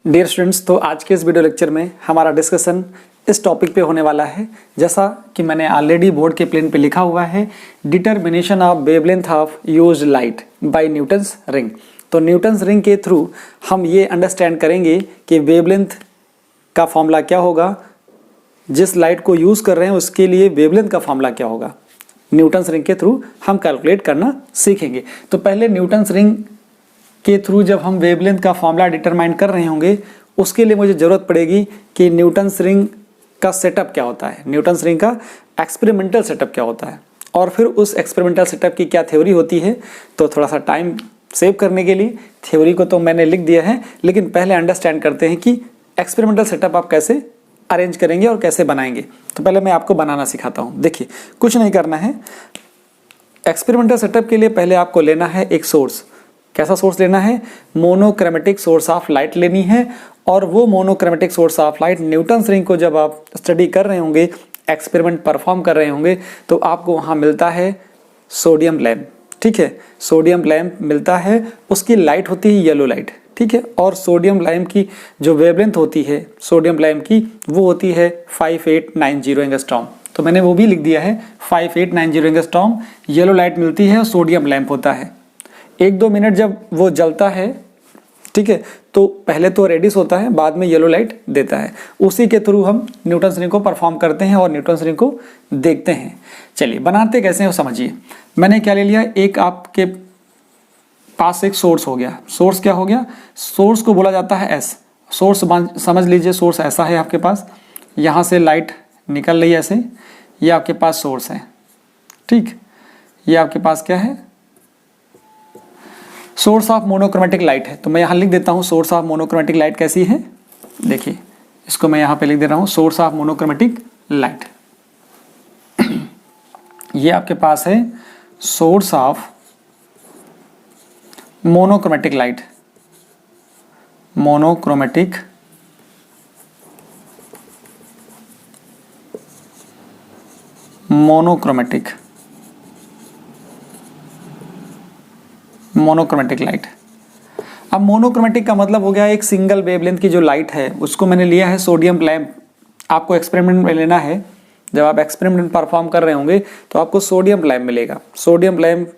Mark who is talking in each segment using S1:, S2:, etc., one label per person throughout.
S1: Dear students, तो आज के इस वीडियो लेक्चर में हमारा डिस्कशन इस टॉपिक पे होने वाला है। जैसा कि मैंने ऑलरेडी बोर्ड के प्लेन पे लिखा हुआ है, determination of wavelength of used light by Newton's ring. तो न्यूटन्स रिंग के थ्रू हम ये अंडरस्टैंड करेंगे कि वेवलेंथ का फॉर्मूला क्या होगा, जिस लाइट को यूज़ कर रहे हैं उसके लिए वेवलेंथ का फॉर्मूला क्या होगा। न्यूटन्स रिंग के थ्रू हम कैलकुलेट करना सीखेंगे। तो पहले न्यूटन्स रिंग के थ्रू जब हम वेवलेंथ का फॉर्मूला डिटरमाइन कर रहे होंगे, उसके लिए मुझे ज़रूरत पड़ेगी कि न्यूटन्स रिंग का सेटअप क्या होता है, न्यूटन्स रिंग का एक्सपेरिमेंटल सेटअप क्या होता है, और फिर उस एक्सपेरिमेंटल सेटअप की क्या थ्योरी होती है। तो थोड़ा सा टाइम सेव करने के लिए थ्योरी को तो मैंने लिख दिया है, लेकिन पहले अंडरस्टैंड करते हैं कि एक्सपेरिमेंटल सेटअप आप कैसे अरेंज करेंगे और कैसे बनाएंगे। तो पहले मैं आपको बनाना सिखाता हूँ। देखिए, कुछ नहीं करना है। एक्सपेरिमेंटल सेटअप के लिए पहले आपको लेना है एक सोर्स। कैसा सोर्स लेना है? मोनोक्रोमेटिक सोर्स ऑफ लाइट लेनी है। और वो monochromatic source of light Newton's ring को जब आप स्टडी कर रहे होंगे, एक्सपेरिमेंट परफॉर्म कर रहे होंगे, तो आपको वहाँ मिलता है सोडियम लैम्प। ठीक है, सोडियम लैम्प मिलता है, उसकी लाइट होती है येलो लाइट। ठीक है, और सोडियम लैम्प की जो वेवलेंथ होती है सोडियम लैम्प की, वो होती है 5890 एंगस्ट्रॉम। तो मैंने वो भी लिख दिया है, 5890 एंगस्ट्रॉम येलो लाइट मिलती है और सोडियम लैम्प होता है। 1-2 मिनट जब वो जलता है, ठीक है, तो पहले तो रेडिस होता है, बाद में येलो लाइट देता है। उसी के थ्रू हम न्यूटन्स रिंग को परफॉर्म करते हैं और न्यूटन्स रिंग को देखते हैं। चलिए, बनाते कैसे हैं वो समझिए। मैंने क्या ले लिया, एक आपके पास एक सोर्स हो गया। सोर्स क्या हो गया? सोर्स को बोला जाता है एस। सोर्स समझ लीजिए, सोर्स ऐसा है आपके पास, यहाँ से लाइट निकल रही है ऐसे, ये आपके पास सोर्स है। ठीक, ये आपके पास क्या है? सोर्स ऑफ मोनोक्रोमेटिक लाइट है। तो मैं यहाँ लिख देता हूँ सोर्स ऑफ मोनोक्रोमेटिक लाइट कैसी है। देखिए, इसको मैं यहाँ पे लिख दे रहा हूँ, सोर्स ऑफ मोनोक्रोमेटिक लाइट। ये आपके पास है source of monochromatic light. Monochromatic monochromatic light. अब मोनोक्रोमेटिक का मतलब हो गया एक सिंगल वेवलेंथ की जो लाइट है, उसको मैंने लिया है सोडियम लैम्प। आपको एक्सपेरिमेंट में लेना है, जब आप एक्सपेरिमेंट परफॉर्म कर रहे होंगे तो आपको सोडियम लैम्प मिलेगा। सोडियम लैम्प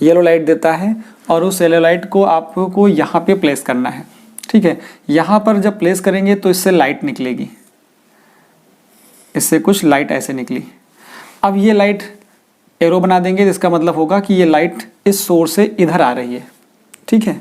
S1: येलो लाइट देता है और उस येलो लाइट को आपको यहाँ पे प्लेस करना है। ठीक है, यहाँ पर जब प्लेस करेंगे तो इससे लाइट निकलेगी, इससे कुछ लाइट ऐसे निकली। अब ये लाइट एरो बना देंगे, जिसका मतलब होगा कि ये लाइट इस सोर्स से इधर आ रही है। ठीक है,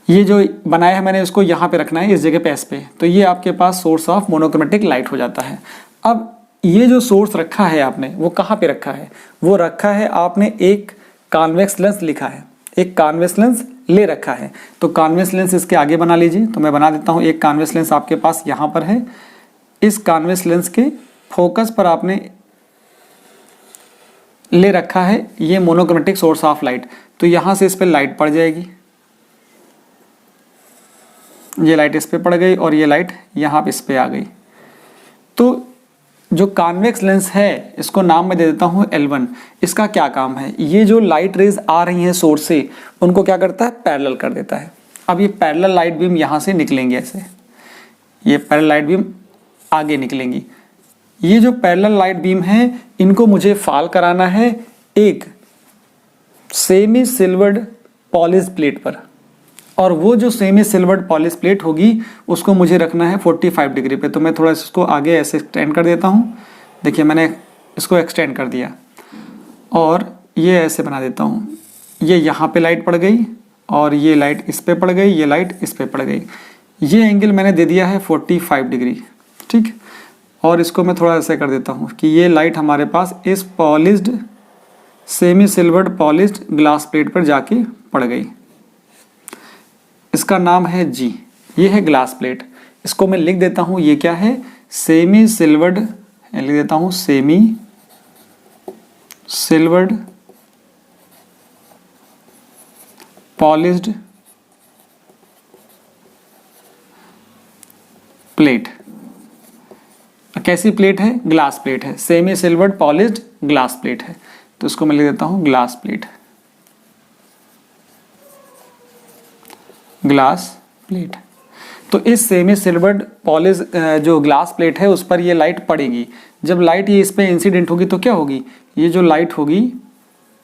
S1: ये जो बनाया है मैंने, इसको यहाँ पे रखना है, इस जगह पे एस पे। तो ये आपके पास सोर्स ऑफ मोनोक्रोमेटिक लाइट हो जाता है। अब ये जो सोर्स रखा है आपने, वो कहाँ पे रखा है? वो रखा है आपने एक कॉन्वेक्स लेंस लिखा है, एक कॉन्वेक्स लेंस ले रखा है। तो कॉन्वेक्स लेंस इसके आगे बना लीजिए। तो मैं बना देता हूँ, एक कॉन्वेक्स लेंस आपके पास यहाँ पर है। इस कॉन्वेक्स लेंस के फोकस पर आपने ले रखा है ये मोनोक्रोमेटिक सोर्स ऑफ लाइट। तो यहाँ से इस पर लाइट पड़ जाएगी, ये लाइट इस पे पड़ गई और ये लाइट यहाँ पे इस पे आ गई। तो जो कॉन्वेक्स लेंस है, इसको नाम मैं दे देता हूँ L1। इसका क्या काम है? ये जो लाइट रेज आ रही हैं सोर्स से, उनको क्या करता है? पैरेलल कर देता है। अब ये पैरेलल लाइट बीम यहाँ से निकलेंगे ऐसे, ये पैरेलल लाइट बीम आगे निकलेंगी। ये जो पैरेलल लाइट बीम है, इनको मुझे फॉल कराना है एक सेमी सिल्वर्ड पॉलिश प्लेट पर, और वो जो सेमी सिल्वर्ड पॉलिश प्लेट होगी उसको मुझे रखना है 45 डिग्री पे। तो मैं थोड़ा इसको आगे ऐसे एक्सटेंड कर देता हूँ। देखिए, मैंने इसको एक्सटेंड कर दिया और ये ऐसे बना देता हूँ। ये यहाँ पे लाइट पड़ गई और ये लाइट इस पे पड़ गई, ये लाइट इस पे पड़ गई। ये एंगल मैंने दे दिया है 45 डिग्री। ठीक, और इसको मैं थोड़ा ऐसे कर देता हूँ कि ये लाइट हमारे पास इस polished semi silvered polished glass plate पर जाके पड़ गई। इसका नाम है G। ये है ग्लास प्लेट। इसको मैं लिख देता हूँ, ये क्या है? सेमी सिल्वर्ड, लिख देता हूँ सेमी सिल्वर्ड पॉलिश्ड प्लेट। कैसी प्लेट है? ग्लास प्लेट है, semi silvered polished glass plate है। तो इसको मैं लिख देता हूँ ग्लास प्लेट। Glass plate. तो इस सेमी सिल्वर्ड पॉलिश जो ग्लास प्लेट है उस पर ये लाइट पड़ेगी। जब लाइट ये इस पर इंसिडेंट होगी तो क्या होगी, ये जो लाइट होगी,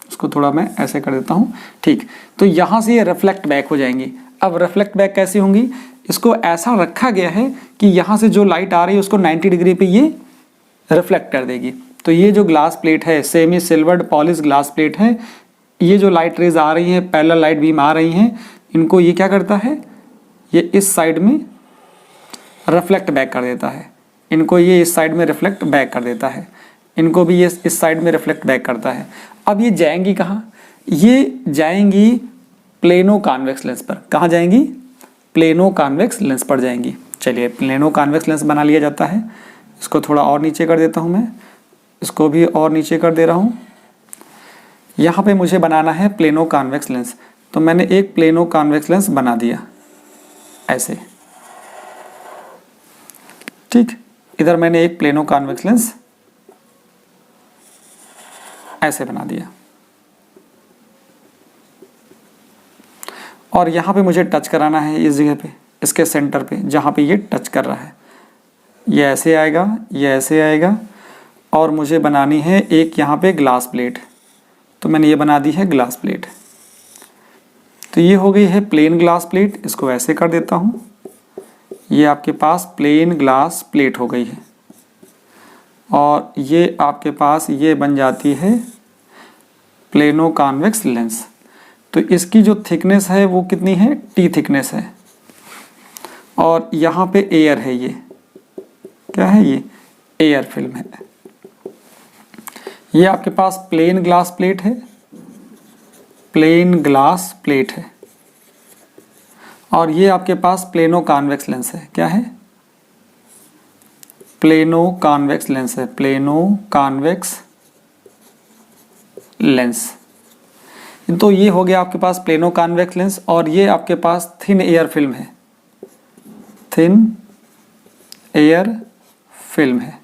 S1: इसको थोड़ा मैं ऐसे कर देता हूँ, ठीक, तो यहाँ से ये रिफ्लेक्ट बैक हो जाएंगी। अब रिफ्लेक्ट बैक कैसी होंगी, इसको ऐसा रखा गया है कि यहाँ से जो लाइट आ रही है उसको 90 डिग्री पे ये रिफ्लेक्ट कर देगी। तो ये जो ग्लास प्लेट है, semi silvered polish glass plate है, ये जो लाइट रेज आ रही हैं, पैरेलल लाइट बीम आ रही हैं, इनको ये क्या करता है, ये इस साइड में रिफ्लेक्ट बैक कर देता है, इनको ये इस साइड में रिफ्लेक्ट बैक कर देता है, इनको भी ये इस साइड में रिफ्लेक्ट बैक करता है। अब ये जाएंगी कहाँ, ये जाएंगी प्लेनो कॉन्वेक्स लेंस पर। कहाँ जाएंगी, प्लेनो कॉन्वेक्स लेंस पर जाएंगी। चलिए प्लेनो कॉन्वेक्स लेंस बना लिया जाता है। इसको थोड़ा और नीचे कर देता हूँ मैं, इसको भी और नीचे कर दे रहा हूँ। यहाँ पे मुझे बनाना है प्लेनो कॉन्वेक्स लेंस, तो मैंने एक प्लेनो कॉन्वेक्स लेंस बना दिया ऐसे, ठीक। इधर मैंने एक प्लेनो कॉन्वेक्स लेंस ऐसे बना दिया, और यहाँ पे मुझे टच कराना है इस जगह पे, इसके सेंटर पे जहाँ पे ये टच कर रहा है। ये ऐसे आएगा, ये ऐसे आएगा, और मुझे बनानी है एक यहाँ पे ग्लास प्लेट, तो मैंने ये बना दी है ग्लास प्लेट। तो ये हो गई है प्लेन ग्लास प्लेट, इसको ऐसे कर देता हूँ, ये आपके पास प्लेन ग्लास प्लेट हो गई है। और ये आपके पास ये बन जाती है प्लेनो कॉन्वेक्स लेंस। तो इसकी जो थिकनेस है वो कितनी है, टी थिकनेस है, और यहाँ पे एयर है, ये क्या है, ये एयर फिल्म है। ये आपके पास प्लेन ग्लास प्लेट है, प्लेन ग्लास प्लेट है, और ये आपके पास प्लेनो कॉन्वेक्स लेंस है। क्या है, प्लेनो कॉन्वेक्स लेंस है, प्लेनो कॉन्वेक्स लेंस। तो ये हो गया आपके पास प्लेनो कॉन्वेक्स लेंस, और ये आपके पास थिन एयर फिल्म है, थिन एयर फिल्म है,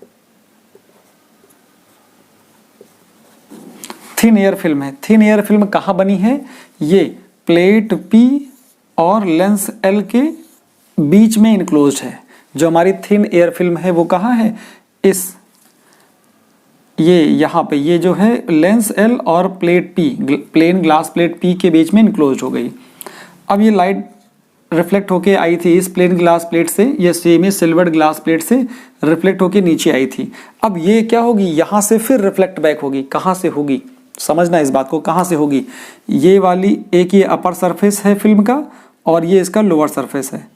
S1: थिन एयर फिल्म है। थिन एयर फिल्म कहाँ बनी है, ये प्लेट P और लेंस L के बीच में इनक्लोज्ड है। जो हमारी थिन एयर फिल्म है वो कहाँ है, इस ये यहाँ पे, ये जो है लेंस L और plate P, plane glass plate P के बीच में इनक्लोज्ड हो गई। अब ये लाइट रिफ्लेक्ट होके आई थी इस प्लेन ग्लास प्लेट से, ये सेमी सिल्वर्ड ग्लास प्लेट से रिफ्लेक्ट होके नीचे आई थी। अब ये क्या होगी, यहाँ से फिर रिफ्लेक्ट बैक होगी। कहाँ से होगी, समझना इस बात को, कहाँ से होगी, ये वाली एक ये अपर सरफेस है फिल्म का, और ये इसका लोअर सरफेस है,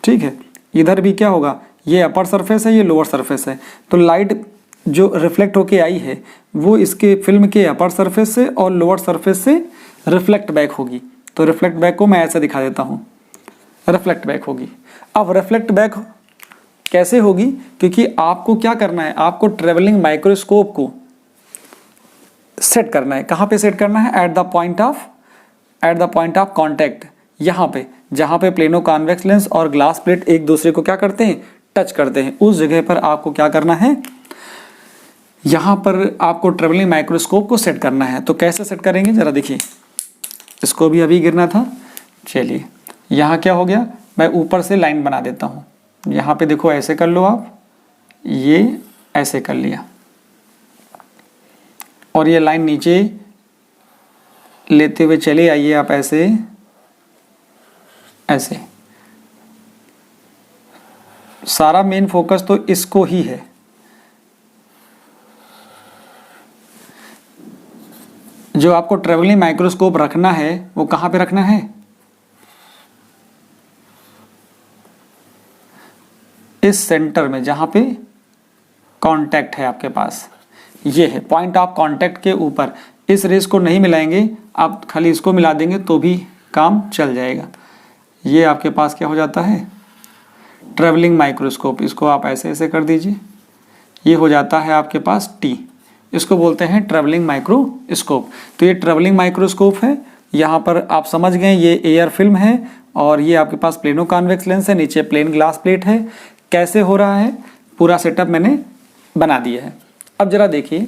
S1: ठीक है। इधर भी क्या होगा, ये अपर सरफेस है, ये लोअर सरफेस है, तो लाइट जो रिफ्लेक्ट होके आई है वो इसके फिल्म के अपर सरफेस से और लोअर सरफेस से रिफ्लेक्ट बैक होगी। तो रिफ्लेक्ट बैक को मैं ऐसे दिखा देता हूँ, रिफ्लेक्ट बैक होगी। अब रिफ्लेक्ट बैक कैसे होगी, क्योंकि आपको क्या करना है, आपको ट्रेवलिंग माइक्रोस्कोप को सेट करना है। कहाँ पे सेट करना है, eight the point of contact, यहाँ पे जहाँ पे प्लेनो कॉन्वेक्स लेंस और ग्लास प्लेट एक दूसरे को क्या करते हैं, टच करते हैं, उस जगह पर आपको क्या करना है, यहाँ पर आपको ट्रेवलिंग माइक्रोस्कोप को सेट करना है। तो कैसे सेट करेंगे जरा देखिए, इसको भी अभी गिरना था। चलिए यहाँ क्या हो गया, मैं ऊपर से लाइन बना देता हूँ। यहाँ पे देखो ऐसे कर लो आप, ये ऐसे कर लिया, और ये लाइन नीचे लेते हुए चले आइए आप, ऐसे ऐसे। सारा मेन फोकस तो इसको ही है। जो आपको ट्रेवलिंग माइक्रोस्कोप रखना है वो कहाँ पे रखना है, इस सेंटर में जहाँ पे कांटेक्ट है आपके पास, ये है पॉइंट ऑफ कांटेक्ट के ऊपर। इस रेस को नहीं मिलाएंगे आप, खाली इसको मिला देंगे तो भी काम चल जाएगा। ये आपके पास क्या हो जाता है, ट्रेवलिंग माइक्रोस्कोप। इसको आप ऐसे ऐसे कर दीजिए, ये हो जाता है आपके पास टी। इसको बोलते हैं ट्रेवलिंग माइक्रोस्कोप। तो ये ट्रेवलिंग माइक्रोस्कोप है, यहाँ पर आप समझ गए, ये एयर फिल्म है, और ये आपके पास प्लेनो कॉन्वेक्स लेंस है, नीचे प्लेन ग्लास प्लेट है। कैसे हो रहा है, पूरा सेटअप मैंने बना दिया है। अब जरा देखिए,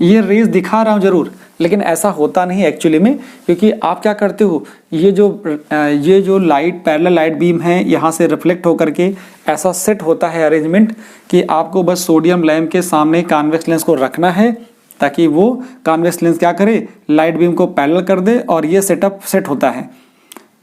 S1: ये रेज दिखा रहा हूँ जरूर, लेकिन ऐसा होता नहीं एक्चुअली में, क्योंकि आप क्या करते हो, ये जो लाइट पैरेलल लाइट बीम है यहाँ से रिफ्लेक्ट होकर के ऐसा सेट होता है अरेंजमेंट कि आपको बस सोडियम लैंप के सामने कॉन्वेक्स लेंस को रखना है ताकि वो कॉन्वेक्स लेंस क्या करे, लाइट बीम को पैरेलल कर दे, और ये सेटअप सेट होता है।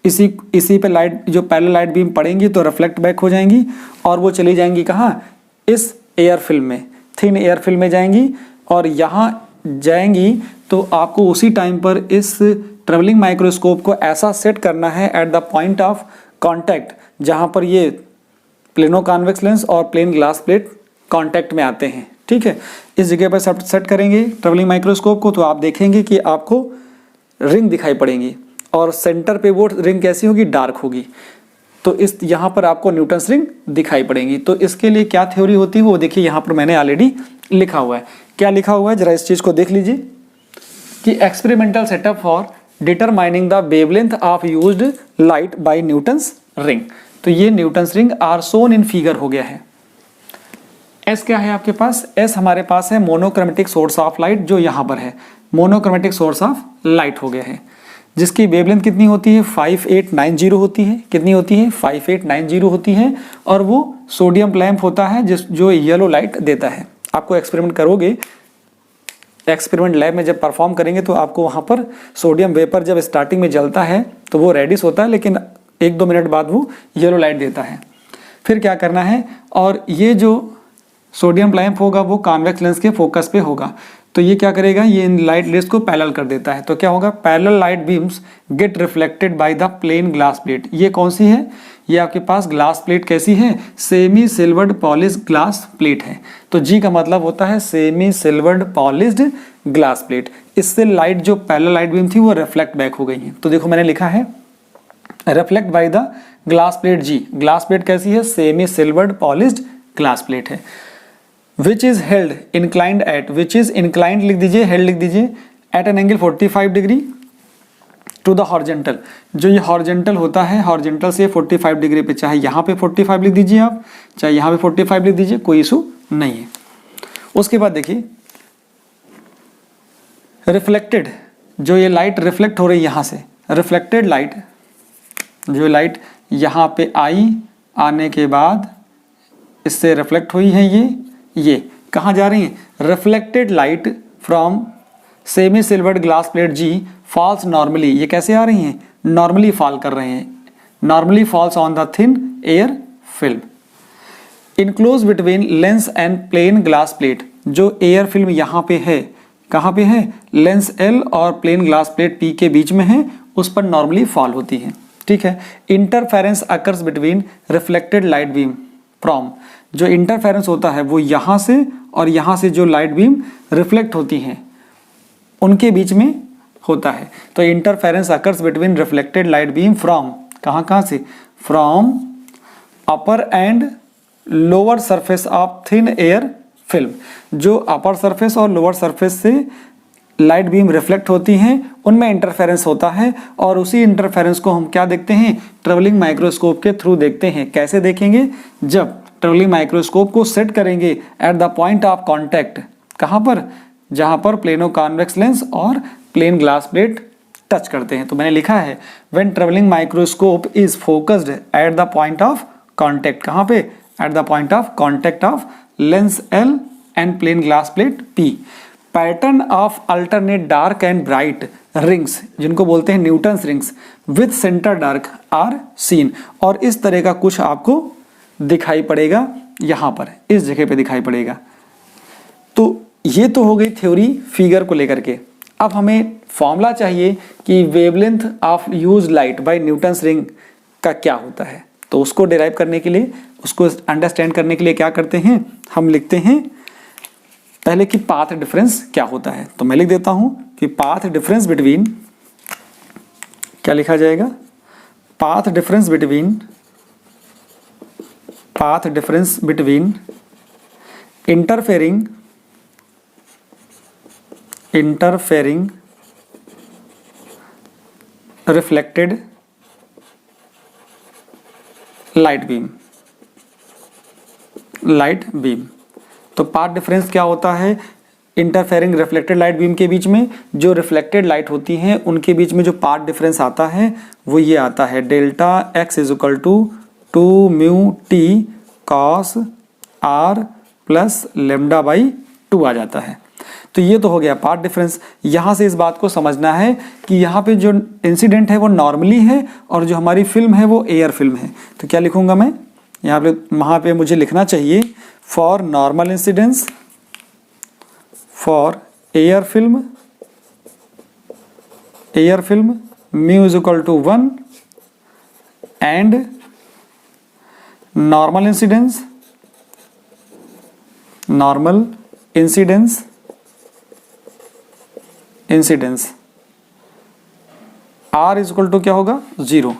S1: इसी पे लाइट जो पैरेलल लाइट बीम पड़ेंगी तो रिफ्लेक्ट बैक हो जाएंगी और वो चली जाएंगी कहाँ, इस एयर फिल्म में, थिन एयर फिल्म में जाएंगी, और यहाँ जाएंगी तो आपको उसी टाइम पर इस ट्रेवलिंग माइक्रोस्कोप को ऐसा सेट करना है eight the point of contact जहाँ पर ये प्लेनो कॉन्वेक्स लेंस और प्लेन ग्लास प्लेट कांटेक्ट में आते हैं। ठीक है, इस जगह पर सेट करेंगे ट्रेवलिंग माइक्रोस्कोप को तो आप देखेंगे कि आपको रिंग दिखाई पड़ेंगी, और सेंटर पे वो रिंग कैसी होगी, डार्क होगी। तो इस यहाँ पर आपको न्यूटन्स रिंग दिखाई पड़ेंगी। तो इसके लिए क्या थ्योरी होती है वो देखिए यहाँ पर मैंने ऑलरेडी लिखा हुआ है। क्या लिखा हुआ है, जरा इस चीज को देख लीजिए कि experimental setup for determining the wavelength of used light by Newton's ring. तो ये Newton's ring are shown in figure हो गया है। एस क्या है आपके पास, एस हमारे पास है मोनोक्रोमेटिक सोर्स ऑफ लाइट, जो यहाँ पर है मोनोक्रोमेटिक सोर्स ऑफ लाइट हो गया है, जिसकी वेवलेंथ कितनी होती है, 5890 होती है। कितनी होती है, 5890 होती है, और वो सोडियम लैंप होता है जो येलो लाइट देता है। आपको एक्सपेरिमेंट करोगे, एक्सपेरिमेंट लैब में जब परफॉर्म करेंगे तो आपको वहाँ पर सोडियम वेपर जब स्टार्टिंग में जलता है तो वो रेडिश होता है, लेकिन 1-2 मिनट बाद वो येलो लाइट देता है। फिर क्या करना है, और ये जो सोडियम लैंप होगा वो कॉन्वेक्स लेंस के फोकस पे होगा, तो ये क्या करेगा, ये इन लाइट रेज को पैरेलल कर देता है। तो क्या होगा, parallel light beams get reflected by the plane glass plate. ये कौन सी है, ये आपके पास ग्लास प्लेट कैसी है, semi silvered polished glass plate है। तो जी का मतलब होता है semi silvered polished glass plate. इससे लाइट जो पैरेलल लाइट बीम थी वो रिफ्लेक्ट बैक हो गई है। तो देखो मैंने लिखा है reflect by the glass plate जी। ग्लास प्लेट कैसी है, semi silvered polished glass plate है। Which is held inclined at, which is inclined लिख दीजिए, हेल्ड लिख दीजिए, at an angle 45 degree to the horizontal. जो ये हॉरिजॉन्टल होता है, हॉरिजॉन्टल से 45 डिग्री पे, चाहे यहाँ पे 45 लिख दीजिए आप, चाहे यहाँ पे 45 लिख दीजिए, कोई इशू नहीं है। उसके बाद देखिए रिफ्लेक्टेड, जो ये लाइट रिफ्लेक्ट हो रही है यहाँ से, रिफ्लेक्टेड लाइट, जो लाइट यहाँ पे आई, आने के बाद इससे रिफ्लेक्ट हुई है, ये कहाँ जा रही है, reflected light from semi silvered glass plate G falls normally. ये कैसे आ रही हैं, नॉर्मली फॉल कर रहे हैं, normally falls on the thin air film enclose between lens and plane glass plate. जो एयर फिल्म यहाँ पे है, कहाँ पे है, लेंस एल और प्लेन ग्लास प्लेट पी के बीच में है, उस पर नॉर्मली फॉल होती है। ठीक है, interference occurs between reflected light beam from, जो इंटरफेरेंस होता है वो यहाँ से और यहाँ से जो लाइट बीम रिफ्लेक्ट होती हैं उनके बीच में होता है। तो interference occurs between reflected light beam from, कहाँ से, from upper and lower surface of thin air film. जो अपर सरफेस और लोअर सरफेस से लाइट बीम रिफ्लेक्ट होती हैं उनमें इंटरफेरेंस होता है, और उसी इंटरफेरेंस को हम क्या देखते हैं, ट्रेवलिंग माइक्रोस्कोप के थ्रू देखते हैं। कैसे देखेंगे, जब ट्रेवलिंग माइक्रोस्कोप को सेट करेंगे at the point of contact, कहाँ पर, जहाँ पर प्लेनो कॉन्वेक्स लेंस और प्लेन ग्लास प्लेट टच करते हैं। तो मैंने लिखा है when travelling microscope is focused at the point of contact, कहाँ पे, at the point of contact of lens L and plane glass plate P. Pattern of alternate dark and bright rings, जिनको बोलते हैं Newton's rings, with centre dark are seen. और इस तरह का कुछ आपको दिखाई पड़ेगा, यहाँ पर इस जगह पे दिखाई पड़ेगा। तो ये तो हो गई थ्योरी फिगर को लेकर के। अब हमें फॉर्मूला चाहिए कि wavelength of use light by Newton's ring का क्या होता है। तो उसको डिराइव करने के लिए, उसको अंडरस्टैंड करने के लिए क्या करते हैं, हम लिखते हैं पहले कि पाथ डिफरेंस क्या होता है। तो मैं लिख देता हूं कि पाथ डिफरेंस बिटवीन, क्या लिखा जाएगा, path difference between interfering reflected light beam. तो पाथ डिफरेंस क्या होता है, इंटरफेरिंग रिफ्लेक्टेड लाइट बीम के बीच में जो रिफ्लेक्टेड लाइट होती हैं उनके बीच में जो पाथ डिफरेंस आता है वो ये आता है delta x is equal to 2 mu t cos r plus lambda by 2 आ जाता है। तो ये तो हो गया पाथ डिफरेंस। यहाँ से इस बात को समझना है कि यहाँ पे जो इंसिडेंट है वो नॉर्मली है और जो हमारी फिल्म है वो एयर फिल्म है। तो क्या लिखूंगा मैं यहाँ पे, वहाँ पे मुझे लिखना चाहिए for normal incidence for air film mu is equal to 1 and normal incidence r is equal to क्या होगा 0,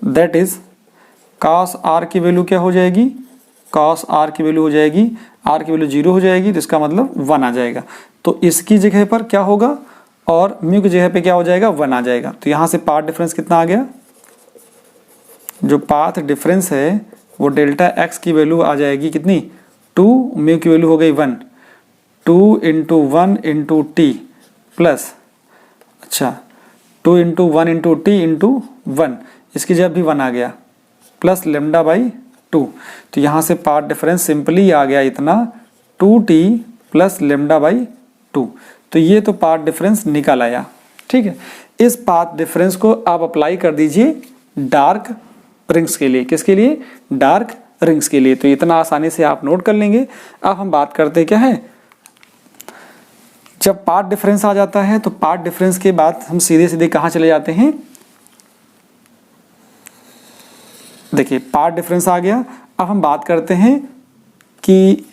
S1: दैट इज cos r की वैल्यू क्या हो जाएगी, cos r की वैल्यू हो जाएगी, r की वैल्यू 0 हो जाएगी तो इसका मतलब 1 आ जाएगा। तो इसकी जगह पर क्या होगा और म्यू की जगह पे क्या हो जाएगा 1 आ जाएगा। तो यहाँ से पाथ डिफरेंस कितना आ गया, जो पाथ डिफरेंस है वो डेल्टा एक्स की वैल्यू आ जाएगी कितनी 2, म्यू की वैल्यू हो गई 1, 2 into 1 into T plus 2 into 1 into T into 1, इसकी जगह भी 1 आ गया प्लस लेमडा बाई 2। तो यहाँ से पाथ डिफरेंस सिंपली आ गया इतना 2t प्लस लेमडा बाई 2। तो ये तो पाथ डिफरेंस निकल आया। ठीक है, इस पाथ डिफरेंस को आप अप्लाई कर दीजिए डार्क रिंग्स के लिए। किसके लिए, डार्क रिंग्स के लिए। तो इतना आसानी से आप नोट कर लेंगे। अब हम बात करते क्या है, जब पाथ डिफरेंस आ जाता है तो पाथ डिफरेंस के बाद हम सीधे सीधे कहाँ चले जाते हैं, देखिए पाथ डिफरेंस आ गया। अब हम बात करते हैं कि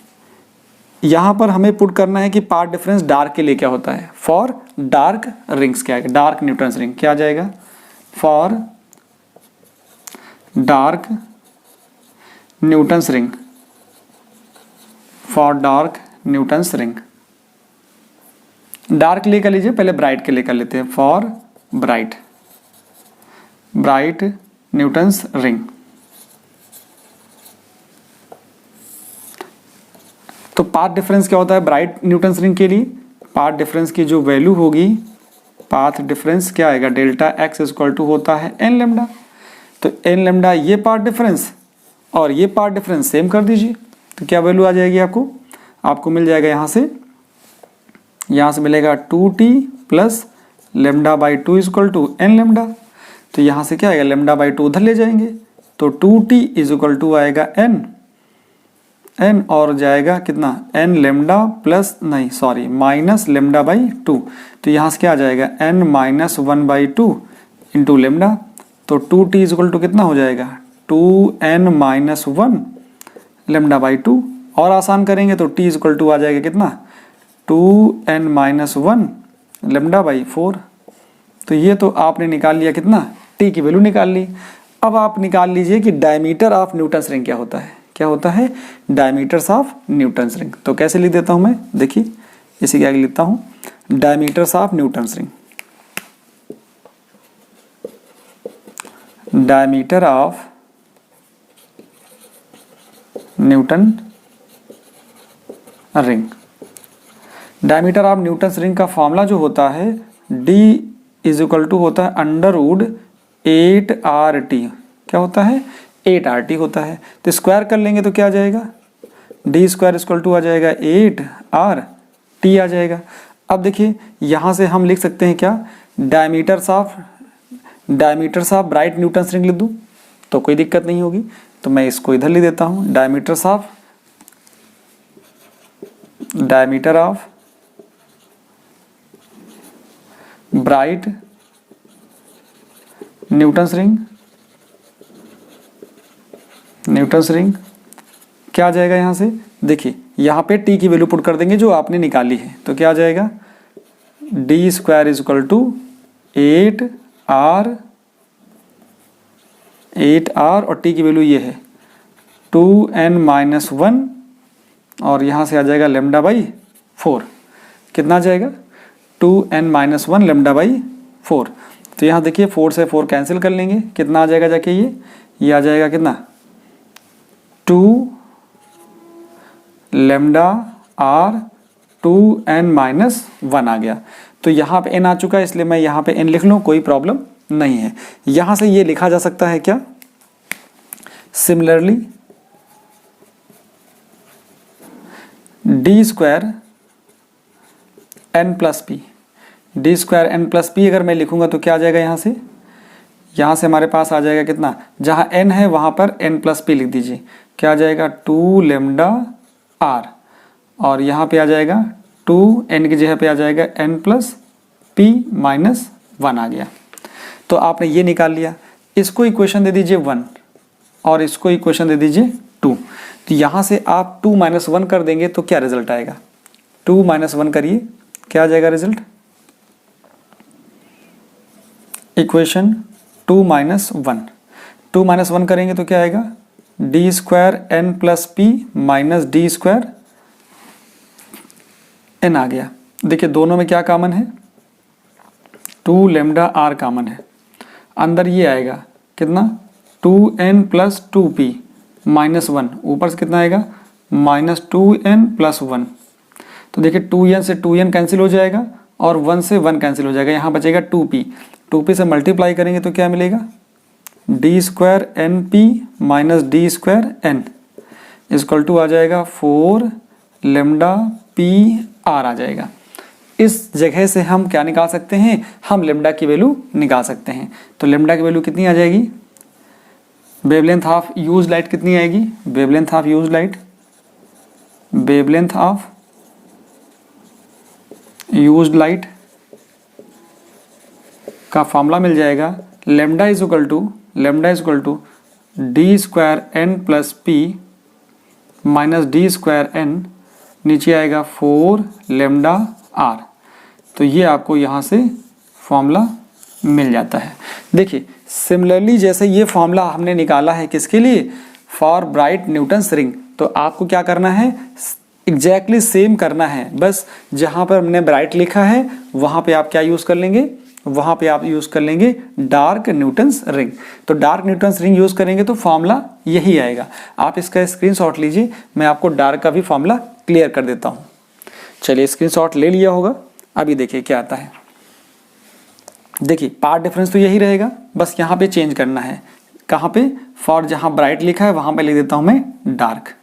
S1: यहाँ पर हमें पुट करना है कि पाथ डिफरेंस डार्क के लिए क्या होता है। फॉर डार्क रिंग्स क्या है, डार्क न्यूटन्स रिंग क्या आ जाएगा, for dark Newton's ring, for dark Newton's ring. Dark के लिए कर लीजिए, पहले ब्राइट के लिए कर लेते हैं, फॉर ब्राइट न्यूटन्स रिंग। तो पाथ डिफरेंस क्या होता है ब्राइट न्यूटन्स रिंग के लिए, पाथ डिफरेंस की जो वैल्यू होगी, पाथ डिफरेंस क्या आएगा, डेल्टा एक्स इक्वल टू होता है एन लेमडा। तो एन लेमडा ये पाथ डिफरेंस और ये पाथ डिफरेंस सेम कर दीजिए। तो क्या वैल्यू आ जाएगी आपको मिल जाएगा यहाँ से मिलेगा 2t plus lambda by 2 equal to n lambda. तो यहाँ से क्या आएगा, लेमडा बाई 2 उधर ले जाएंगे तो 2t इज इक्वल टू आएगा n और जाएगा कितना n lambda plus minus lambda by 2। तो यहाँ से क्या आ जाएगा n minus 1 by 2 into lambda. तो 2t इज इक्वल टू कितना हो जाएगा 2n माइनस 1 लेमडा बाई 2। और आसान करेंगे तो t इज इक्वल टू आ जाएगा कितना 2n माइनस 1 लेमडा बाई 4। तो ये तो आपने निकाल लिया कितना, t की वैल्यू निकाल ली। अब आप निकाल लीजिए कि डायमीटर ऑफ न्यूटन्स रिंग क्या होता है डायमीटर्स ऑफ न्यूटन्स रिंग। तो कैसे लिख देता हूं मैं, देखिए इसी के आगे लिखता हूं diameters of Newton's ring, diameter of Newton ring. Diameter of Newton's ring का फॉर्मूला जो होता है d इज इक्वल टू होता है अंडर रूट 8RT। क्या होता है 8RT होता है। तो स्क्वायर कर लेंगे तो क्या आ जाएगा, d स्क्वायर इक्वल टू आ जाएगा 8RT आ जाएगा। अब देखिए यहाँ से हम लिख सकते हैं क्या, diameters of bright Newton's ring लिख दूँ तो कोई दिक्कत नहीं होगी। तो मैं इसको इधर लिख देता हूँ, diameter of bright Newton's ring क्या आ जाएगा यहाँ से, देखिए यहाँ पे t की वैल्यू पुट कर देंगे जो आपने निकाली है। तो क्या आ जाएगा d square is equal to 8R और t की वैल्यू ये है 2n माइनस 1 और यहाँ से आ जाएगा लेमडा बाई 4। कितना आ जाएगा 2n माइनस 1 लेमडा बाई 4। तो यहाँ देखिए 4 से 4 कैंसिल कर लेंगे, कितना आ जाएगा जाके ये आ जाएगा कितना 2 लेमडा r 2n-1 आ गया। तो यहाँ पे n आ चुका है, इसलिए मैं यहाँ पे n लिख लूँ, कोई प्रॉब्लम नहीं है। यहाँ से ये लिखा जा सकता है क्या, similarly D square n plus P, D square n plus P अगर मैं लिखूंगा तो क्या आ जाएगा, यहाँ से हमारे पास आ जाएगा कितना, जहाँ n है वहाँ पर n प्लस पी लिख दीजिए, क्या आ जाएगा 2 लेमडा r, और यहाँ पे आ जाएगा 2n की जगह पे आ जाएगा n प्लस पी माइनस 1 आ गया। तो आपने ये निकाल लिया, इसको इक्वेशन दे दीजिए 1 और इसको इक्वेशन दे दीजिए 2। तो यहाँ से आप 2 - 1 कर देंगे तो क्या रिजल्ट आएगा, 2 - 1 करिए, क्या आ जाएगा रिजल्ट, इक्वेशन 2 - 1, 2 - 1 करेंगे तो क्या आएगा, D square n plus P minus D square n आ गया। देखिए दोनों में क्या कॉमन है, 2 लेमडा r कॉमन है, अंदर ये आएगा कितना 2n प्लस 2p माइनस 1, ऊपर से कितना आएगा माइनस 2n प्लस 1। तो देखिए 2n से 2n कैंसिल हो जाएगा और 1 से 1 कैंसिल हो जाएगा, यहाँ बचेगा 2p, 2p से मल्टीप्लाई करेंगे तो क्या मिलेगा, D square N P minus D square N equal to आ जाएगा 4 लेमडा पी आर आ जाएगा। इस जगह से हम क्या निकाल सकते हैं, हम लेमडा की वैल्यू निकाल सकते हैं। तो लेमडा की वैल्यू कितनी आ जाएगी, वेवलेंथ ऑफ यूज लाइट कितनी आएगी, wavelength of use light, wavelength of used light का फॉर्मूला मिल जाएगा, lambda is equal to D square n plus P minus D square n, नीचे आएगा 4 लेमडा आर। तो ये आपको यहाँ से फॉर्मूला मिल जाता है। देखिए सिमिलरली जैसे ये फॉर्मूला हमने निकाला है किसके लिए, फॉर ब्राइट न्यूटन्स रिंग, तो आपको क्या करना है, एग्जैक्टली सेम करना है, बस जहाँ पर हमने ब्राइट लिखा है वहाँ पे आप क्या यूज़ कर लेंगे, वहाँ पे आप यूज़ कर लेंगे डार्क न्यूटन्स रिंग। तो डार्क न्यूटन्स रिंग यूज़ करेंगे तो फॉर्मूला यही आएगा। आप इसका स्क्रीनशॉट लीजिए, मैं आपको डार्क का भी फॉर्मूला क्लियर कर देता हूँ। चलिए स्क्रीनशॉट ले लिया होगा, अभी देखिए क्या आता है। देखिए पार्ट डिफरेंस तो यही रहेगा, बस यहाँ पे चेंज करना है, कहाँ पे, फॉर जहाँ ब्राइट लिखा है वहाँ पे लिख देता हूँ मैं डार्क।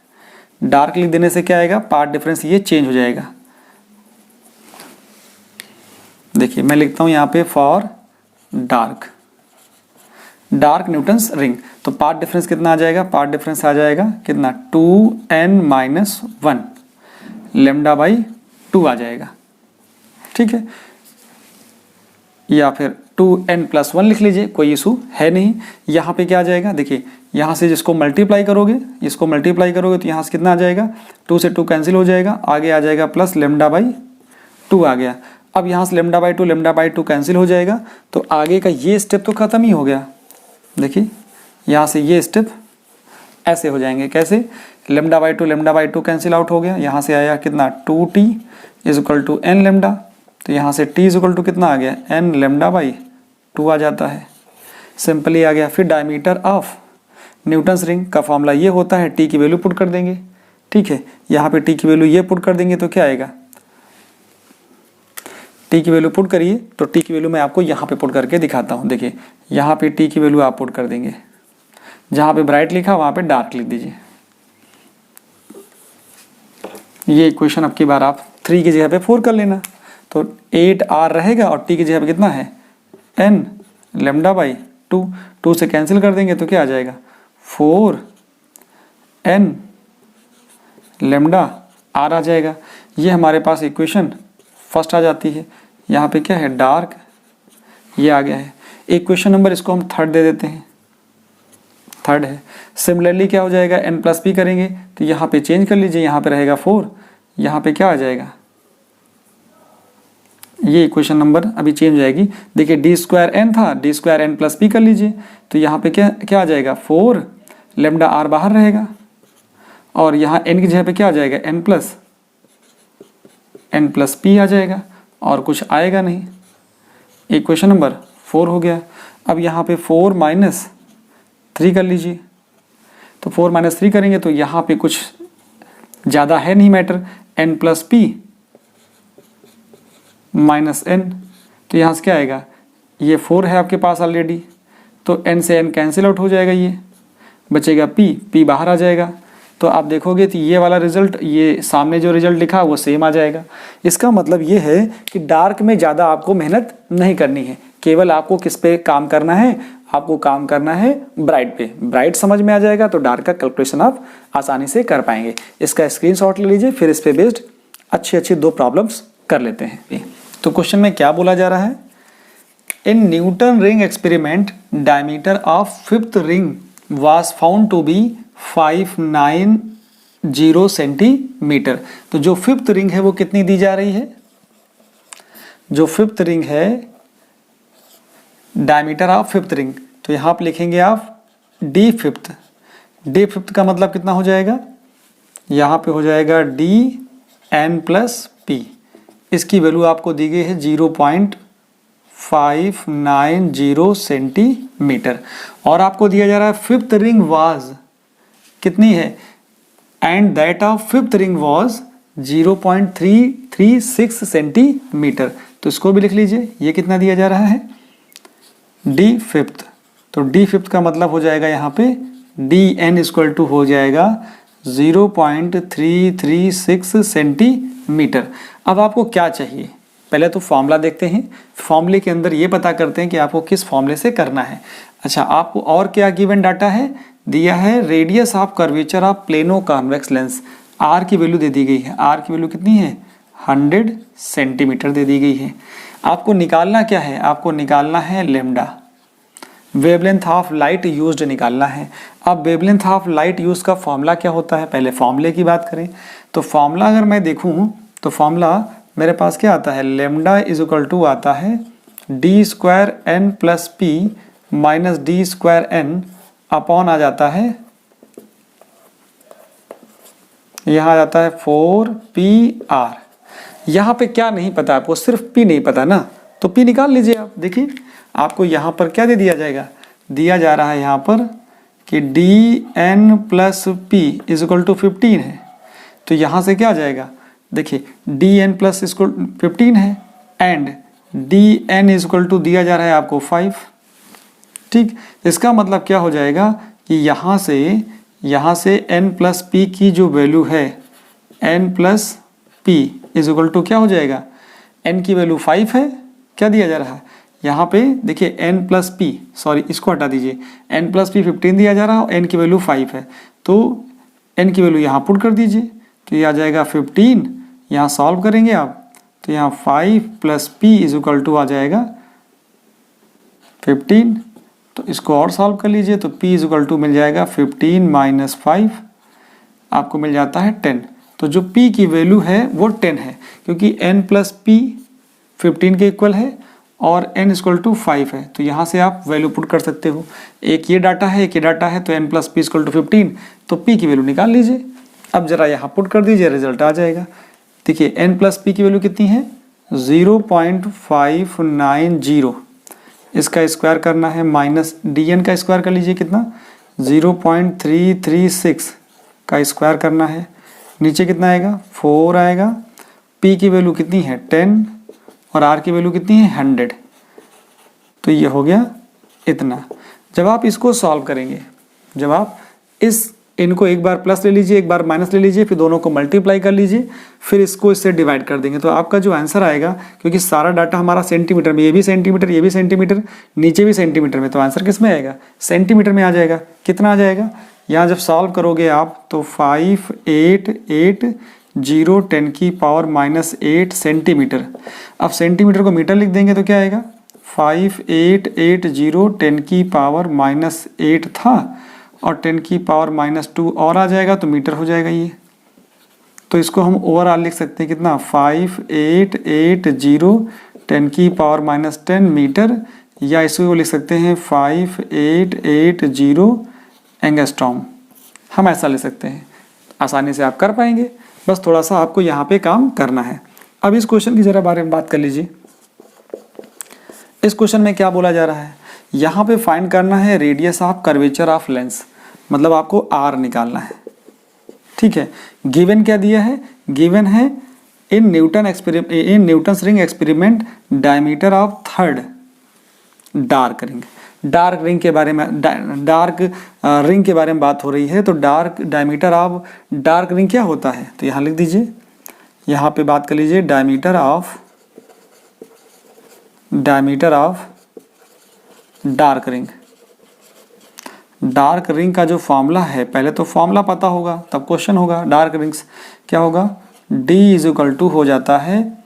S1: डार्क लिख देने से क्या आएगा, पार्ट डिफरेंस ये चेंज हो जाएगा। देखिए मैं लिखता हूँ यहाँ पे for dark, dark Newton's ring, तो पार्ट डिफरेंस कितना आ जाएगा, पार्ट डिफरेंस आ जाएगा कितना 2n-1 लेमडा बाई 2 आ जाएगा, ठीक है, या फिर 2n+1 लिख लीजिए, कोई इशू है नहीं। यहाँ पे क्या आ जाएगा, देखिए यहाँ से जिसको मल्टीप्लाई करोगे, इसको मल्टीप्लाई करोगे तो यहाँ से कितना आ जाएगा, 2 से 2 कैंसिल हो जाएगा, आगे आ जाएगा प्लस लेमडा बाई 2 आ गया। अब यहाँ से लेमडा बाई 2 कैंसिल हो जाएगा, तो आगे का ये स्टेप तो खत्म ही हो गया। देखिए यहाँ से ये स्टेप ऐसे हो जाएंगे, कैसे, लेमडा बाई 2 कैंसिल आउट हो गया, यहाँ से आया कितना 2t is equal to n lambda, तो यहाँ से t इज इक्वल टू कितना आ गया, n लेमडा बाई 2 आ जाता है, सिंपली आ गया। फिर डायमीटर ऑफ न्यूटन्स रिंग का फॉर्मूला ये होता है, t की वैल्यू पुट कर देंगे, ठीक है, यहाँ पे t की वैल्यू ये पुट कर देंगे तो क्या आएगा, t की वैल्यू पुट करिए, तो t की वैल्यू मैं आपको यहाँ पे पुट करके दिखाता हूँ। देखिए यहाँ पे t की वैल्यू आप पुट कर देंगे, जहाँ पे ब्राइट लिखा वहाँ पे डार्क लिख दीजिए। ये इक्वेशन अब की बार आप 3 की जगह पे 4 कर लेना, तो 8r रहेगा और t की जगह पे कितना है n लेमडा बाई 2 से कैंसिल कर देंगे तो क्या आ जाएगा 4 n लेमडा r आ जाएगा। ये हमारे पास इक्वेशन फर्स्ट आ जाती है। यहाँ पे क्या है, डार्क, ये आ गया है। इक्वेशन नंबर इसको हम थर्ड दे देते हैं, थर्ड है। सिमिलरली क्या हो जाएगा, n+p करेंगे तो यहाँ पे चेंज कर लीजिए, यहाँ पे रहेगा 4, यहाँ पे क्या आ जाएगा, ये इक्वेशन नंबर अभी चेंज हो जाएगी। देखिए डी स्क्वायर एन था, डी स्क्वायर n+p कर लीजिए, तो यहाँ पे क्या आ जाएगा 4 लेमडा r बाहर रहेगा, और यहाँ n की जगह पे क्या आ जाएगा n+p आ जाएगा, और कुछ आएगा नहीं। इक्वेशन नंबर 4 हो गया। अब यहाँ पे 4 - 3 कर लीजिए, तो 4 - 3 करेंगे तो यहाँ पे कुछ ज़्यादा है नहीं मैटर, n+p माइनस n, तो यहाँ से क्या आएगा, ये 4 है आपके पास ऑलरेडी, तो n से n कैंसिल आउट हो जाएगा, ये बचेगा p बाहर आ जाएगा। तो आप देखोगे तो ये वाला रिजल्ट, ये सामने जो रिजल्ट लिखा है वो सेम आ जाएगा। इसका मतलब ये है कि डार्क में ज़्यादा आपको मेहनत नहीं करनी है, केवल आपको किस पे काम करना है, आपको काम करना है ब्राइट पे। ब्राइट समझ में आ जाएगा तो डार्क का कैलकुलेशन आप आसानी से कर पाएंगे। इसका स्क्रीनशॉट ले लीजिए, फिर इस पे बेस्ड अच्छी 2 प्रॉब्लम्स कर लेते हैं। तो क्वेश्चन में क्या बोला जा रहा है, in Newton ring experiment diameter of 5th ring was found to be 590 centimetre. तो जो 5th रिंग है वो कितनी दी जा रही है, जो 5th रिंग है डायमीटर ऑफ 5th रिंग, तो यहाँ पे लिखेंगे आप डी फिफ्थ का मतलब कितना हो जाएगा, यहाँ पे हो जाएगा dn+p। इसकी वैल्यू आपको दी गई है 0.590 सेंटीमीटर, और आपको दिया जा रहा है 5th रिंग वाज कितनी है, and that of 5th ring was 0.336 centimetre. तो इसको भी लिख लीजिए, ये कितना दिया जा रहा है, डी फिफ्थ। तो डी फिफ्थ का मतलब हो जाएगा यहाँ पे dn इक्वल टू हो जाएगा 0.336 सेंटीमीटर। अब आपको क्या चाहिए, पहले तो फॉर्मूला देखते हैं, फॉर्मूले के अंदर ये पता करते हैं कि आपको किस फॉर्मूले से करना है। अच्छा, आपको और क्या गिवन डाटा है, दिया है radius of curvature of plano convex lens, R की वैल्यू दे दी गई है, आर की वैल्यू कितनी है 100 सेंटीमीटर दे दी गई है। आपको निकालना क्या है, आपको निकालना है lambda, wavelength of light used निकालना है। अब वेवलेंथ ऑफ लाइट यूज का फॉर्मूला क्या होता है, पहले फॉर्मूले की बात करें तो फॉर्मूला अगर मैं देखूं तो फॉर्मूला मेरे पास क्या आता है, लेमडा इज इक्वल टू आता है d²n+p माइनस d²n अपॉन आ जाता है, यहाँ आ जाता है 4pr। यहाँ पे क्या नहीं पता आपको, सिर्फ p नहीं पता ना, तो p निकाल लीजिए आप। देखिए आपको यहाँ पर क्या दे दिया जाएगा, दिया जा रहा है यहाँ पर कि dn+p इज इक्वल टू 15 है। तो यहाँ से क्या आ जाएगा, देखिए dn+15 है and dn is equal to दिया जा रहा है आपको 5। ठीक, इसका मतलब क्या हो जाएगा कि यहाँ से n+p की जो वैल्यू है, n+p इज इक्वल टू क्या हो जाएगा, n की वैल्यू 5 है, क्या दिया जा रहा है यहाँ पे देखिए n+p, सॉरी इसको हटा दीजिए, n+p 15 दिया जा रहा है, n की वैल्यू 5 है, तो n की वैल्यू यहाँ पुट कर दीजिए, तो ये आ जाएगा 15। यहाँ सॉल्व करेंगे आप तो यहाँ 5+p इज इक्वल टू आ जाएगा 15। तो इसको और सॉल्व कर लीजिए तो p इज इक्वल टू मिल जाएगा 15 माइनस 5, आपको मिल जाता है 10। तो जो p की वैल्यू है वो 10 है, क्योंकि n+p 15 के इक्वल है और n इक्वल टू 5 है। तो यहाँ से आप वैल्यू पुट कर सकते हो, एक ये डाटा है, एक ये डाटा है, तो n+p इक्वल टू 15, तो p की वैल्यू निकाल लीजिए। अब जरा यहाँ पुट कर दीजिए, रिजल्ट आ जाएगा। देखिए n+p की वैल्यू कितनी है 0.590, इसका स्क्वायर करना है, माइनस dn का स्क्वायर कर लीजिए कितना 0.336 का स्क्वायर करना है, नीचे कितना आएगा 4 आएगा, p की वैल्यू कितनी है 10 और r की वैल्यू कितनी है 100। तो ये हो गया इतना। जब आप इसको सॉल्व करेंगे, जब आप इनको एक बार प्लस ले लीजिए, एक बार माइनस ले लीजिए, फिर दोनों को मल्टीप्लाई कर लीजिए, फिर इसको इससे डिवाइड कर देंगे, तो आपका जो आंसर आएगा, क्योंकि सारा डाटा हमारा सेंटीमीटर में, ये भी सेंटीमीटर, ये भी सेंटीमीटर, नीचे भी सेंटीमीटर में, तो आंसर किस में आएगा सेंटीमीटर में आ जाएगा। कितना आ जाएगा, यहाँ जब सॉल्व करोगे आप तो 5880 10⁻⁸ सेंटीमीटर। अब सेंटीमीटर को मीटर लिख देंगे तो क्या आएगा 5880 10⁻⁸ था और 10⁻⁻2 और आ जाएगा तो मीटर हो जाएगा ये। तो इसको हम ओवरऑल लिख सकते हैं कितना 5880 10⁻⁻10 मीटर, या इसको लिख सकते हैं 5880 एंगस्ट्रॉम। हम ऐसा ले सकते हैं, आसानी से आप कर पाएंगे, बस थोड़ा सा आपको यहाँ पे काम करना है। अब इस क्वेश्चन की जरा बारे में बात कर लीजिए। इस क्वेश्चन में क्या बोला जा रहा है, यहाँ पे फाइंड करना है radius of curvature of lens, मतलब आपको r निकालना है। ठीक है, गिवन क्या दिया है, गिवन है in Newton's ring experiment diameter of third dark ring के बारे में रिंग के बारे में बात हो रही है। तो डायमीटर ऑफ डार्क रिंग क्या होता है, तो यहाँ लिख दीजिए, यहाँ पे बात कर लीजिए डायमीटर ऑफ डार्क रिंग का जो फॉर्मूला है, पहले तो फॉर्मूला पता होगा तब क्वेश्चन होगा। डार्क रिंग्स क्या होगा, D इज इक्वल टू हो जाता है,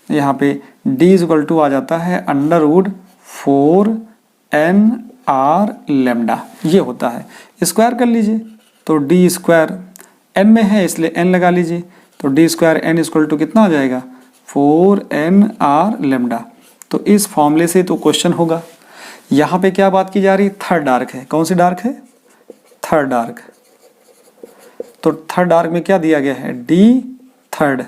S1: यहाँ पे D इज इक्वल टू आ जाता है √4nr लैम्डा, ये होता है। स्क्वायर कर लीजिए तो D स्क्वायर n में है इसलिए n लगा लीजिए, तो D square n equal to कितना हो जाएगा 4nr लैम्डा। तो इस फॉर्मूले से तो क्वेश्चन होगा। यहाँ पे क्या बात की जा रही है, थर्ड डार्क है। कौन सी डार्क है, थर्ड डार्क। तो थर्ड डार्क में क्या दिया गया है, D थर्ड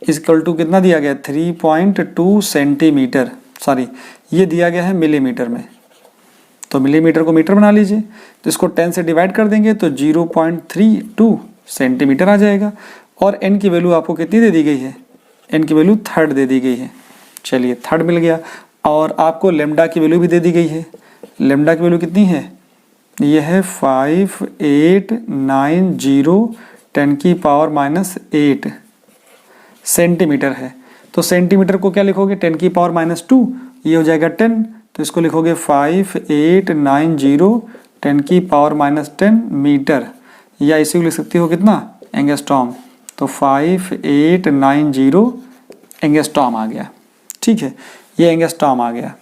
S1: इक्वल टू कितना दिया गया है 3.2 सेंटीमीटर, सॉरी ये दिया गया है मिलीमीटर में, तो मिलीमीटर को मीटर बना लीजिए, तो इसको 10 से डिवाइड कर देंगे तो 0.32 सेंटीमीटर आ जाएगा। और n की वैल्यू आपको कितनी दे दी गई है, n की वैल्यू थर्ड दे दी गई है, चलिए थर्ड मिल गया। और आपको लेमडा की वैल्यू भी दे दी गई है, लेमडा की वैल्यू कितनी है, ये है 5890 10⁻⁻8 सेंटीमीटर है। तो सेंटीमीटर को क्या लिखोगे 10⁻⁻2, ये हो जाएगा 10, तो इसको लिखोगे 5890 10⁻⁻10 मीटर, या इसी को लिख सकती हो कितना एंगस्ट्रॉम, तो 5890 एंगस्ट्रॉम आ गया। ठीक है, ये एंगस्ट्रॉम आ गया।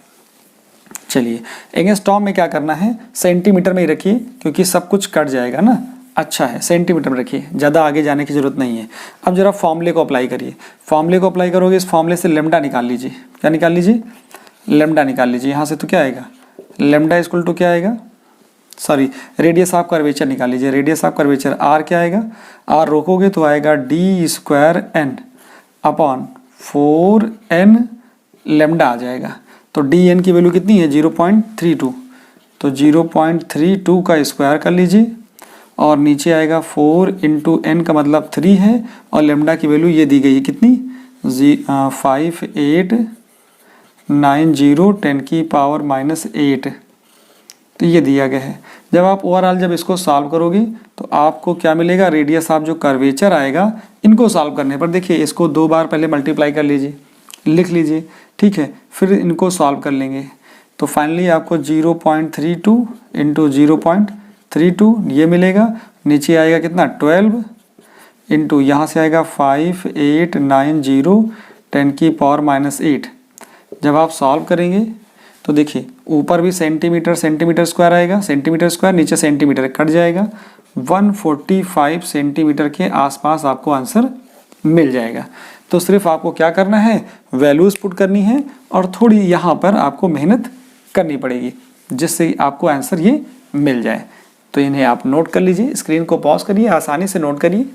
S1: चलिए एंगस्ट्रॉम में क्या करना है, सेंटीमीटर में ही रखिए क्योंकि सब कुछ कट जाएगा ना, अच्छा है सेंटीमीटर में रखिए, ज़्यादा आगे जाने की जरूरत नहीं है। अब जरा फॉर्मूले को अप्लाई करिए, फॉर्मूले को अप्लाई करोगे, इस फॉर्मूले से लेमडा निकाल लीजिए, क्या निकाल लीजिए, लेमडा निकाल लीजिए। यहाँ से तो क्या आएगा, लेमडा इक्वल टू क्या आएगा, सॉरी रेडियस ऑफ कर्वेचर निकाल लीजिए, रेडियस ऑफ कर्वेचर आर क्या आएगा, आर रोकोगे तो आएगा D square n upon 4n lambda आ जाएगा। तो dn की वैल्यू कितनी है 0.32, तो 0.32 का स्क्वायर कर लीजिए और नीचे आएगा 4 इंटू n का मतलब 3 है, और लेमडा की वैल्यू ये दी गई है कितनी 5890 10⁻⁻8, तो ये दिया गया है। जब आप ओवरऑल जब इसको सॉल्व करोगे तो आपको क्या मिलेगा, रेडियस ऑफ जो कर्वेचर आएगा, इनको सॉल्व करने पर देखिए इसको 2 बार पहले मल्टीप्लाई कर लीजिए, लिख लीजिए, ठीक है, फिर इनको सॉल्व कर लेंगे तो फाइनली आपको 0.32 इंटू 0.32 ये मिलेगा। नीचे आएगा कितना 12 इंटू यहाँ से आएगा 5890 10⁻⁸। जब आप सॉल्व करेंगे तो देखिए ऊपर भी सेंटीमीटर स्क्वायर आएगा, सेंटीमीटर स्क्वायर, नीचे सेंटीमीटर कट जाएगा, 145 सेंटीमीटर के आसपास आपको आंसर मिल जाएगा। तो सिर्फ आपको क्या करना है, वैल्यूज पुट करनी है और थोड़ी यहाँ पर आपको मेहनत करनी पड़ेगी जिससे आपको आंसर ये मिल जाए। तो इन्हें आप नोट कर लीजिए, स्क्रीन को पॉज करिए, आसानी से नोट करिए।